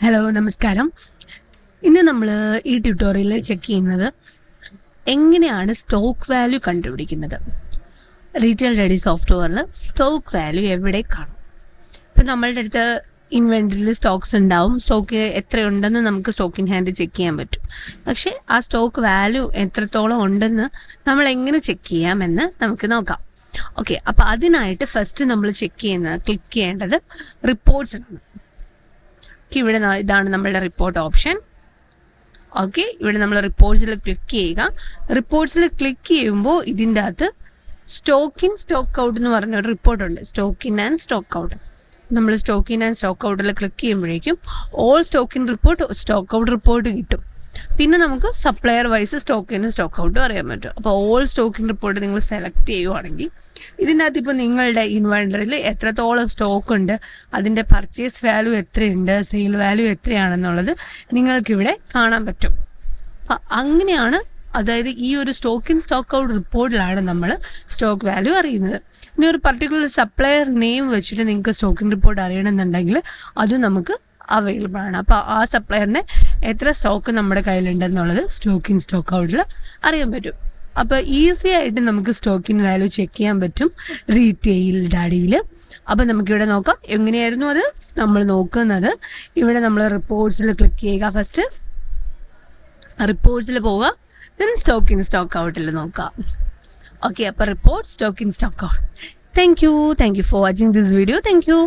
Hello നമസ്കാരം. ഇന്ന് നമ്മൾ ഈ ട്യൂട്ടോറിയലിൽ ചെക്ക് ചെയ്യുന്നത് എങ്ങനെയാണ് സ്റ്റോക്ക് വാല്യൂ കണ്ടുപിടിക്കുന്നത്. റീറ്റെയിൽ റെഡി സോഫ്റ്റ്വെയറിൽ സ്റ്റോക്ക് വാല്യൂ എവിടെ കാണും. ഇപ്പം നമ്മളുടെ അടുത്ത് ഇൻവെൻറ്ററിയിൽ സ്റ്റോക്സ് ഉണ്ടാവും. സ്റ്റോക്ക് എത്രയുണ്ടെന്ന് നമുക്ക് സ്റ്റോക്ക് ഇൻ ഹാൻഡ് ചെക്ക് ചെയ്യാൻ പറ്റും. പക്ഷേ ആ സ്റ്റോക്ക് വാല്യൂ എത്രത്തോളം ഉണ്ടെന്ന് നമ്മൾ എങ്ങനെ ചെക്ക് ചെയ്യാമെന്ന് നമുക്ക് നോക്കാം. ഓക്കെ, അപ്പോൾ അതിനായിട്ട് ഫസ്റ്റ് നമ്മൾ ക്ലിക്ക് ചെയ്യേണ്ടത് റിപ്പോർട്ട്സിലാണ്. ഇവിടെ ഇതാണ് നമ്മളുടെ റിപ്പോർട്ട് ഓപ്ഷൻ. ഓക്കെ, ഇവിടെ നമ്മൾ റിപ്പോർട്ട്സിൽ ക്ലിക്ക് ചെയ്യുക. റിപ്പോർട്ട്സിൽ ക്ലിക്ക് ചെയ്യുമ്പോൾ ഇതിൻ്റെ അകത്ത് സ്റ്റോക്ക് ഇൻ സ്റ്റോക്ക് ഔട്ട് എന്ന് പറഞ്ഞ ഒരു റിപ്പോർട്ടുണ്ട്. Stock in and stock out. നമ്മൾ സ്റ്റോക്ക് ഇൻ ആൻഡ് സ്റ്റോക്ക് ഔട്ടിൽ ക്ലിക്ക് ചെയ്യുമ്പോഴേക്കും all stock in report, stock out report കിട്ടും. പിന്നെ നമുക്ക് supplier wise stock in stock ഔട്ടും അറിയാൻ പറ്റും. അപ്പോൾ ഓൾ സ്റ്റോക്ക് ഇൻ റിപ്പോർട്ട് നിങ്ങൾ സെലക്ട് ചെയ്യുവാണെങ്കിൽ ഇതിൻ്റെ അകത്ത് ഇപ്പോൾ നിങ്ങളുടെ ഇൻവെൻറ്ററിയിൽ എത്രത്തോളം സ്റ്റോക്ക് ഉണ്ട്, അതിൻ്റെ പർച്ചേസ് വാല്യൂ എത്രയുണ്ട്, സെയിൽ വാല്യൂ എത്രയാണെന്നുള്ളത് നിങ്ങൾക്കിവിടെ കാണാൻ പറ്റും. അപ്പം അങ്ങനെയാണ്, അതായത് ഈ ഒരു സ്റ്റോക്ക് ഇൻ സ്റ്റോക്ക് ഔട്ട് റിപ്പോർട്ടിലാണ് നമ്മൾ സ്റ്റോക്ക് വാല്യൂ അറിയുന്നത്. ഇനി ഒരു പർട്ടിക്കുലർ സപ്ലയർ നെയിം വെച്ചിട്ട് നിങ്ങൾക്ക് സ്റ്റോക്ക് ഇൻ റിപ്പോർട്ട് അറിയണമെന്നുണ്ടെങ്കിൽ അതും നമുക്ക് അവൈലബിൾ ആണ്. അപ്പോൾ ആ സപ്ലയറിന് എത്ര സ്റ്റോക്ക് നമ്മുടെ കയ്യിലുണ്ടെന്നുള്ളത് സ്റ്റോക്ക് ഇൻ സ്റ്റോക്ക് ഔട്ടിൽ അറിയാൻ പറ്റും. അപ്പോൾ ഈസി ആയിട്ട് നമുക്ക് സ്റ്റോക്ക് ഇൻ വാല്യൂ ചെക്ക് ചെയ്യാൻ പറ്റും റീറ്റെയിൽ ഡാഡിയിൽ. അപ്പോൾ നമുക്കിവിടെ നോക്കാം എങ്ങനെയായിരുന്നു അത് നമ്മൾ നോക്കുന്നത്. ഇവിടെ നമ്മൾ റിപ്പോർട്ട്സിൽ ക്ലിക്ക് ചെയ്യുക. ഫസ്റ്റ് റിപ്പോർട്ട്സിൽ പോവുക, ദെൻ സ്റ്റോക്ക് ഇൻ സ്റ്റോക്ക് ഔട്ടിൽ നോക്കാം. ഓക്കെ, അപ്പോൾ report, stock in stock out. Thank you for watching this video. Thank you.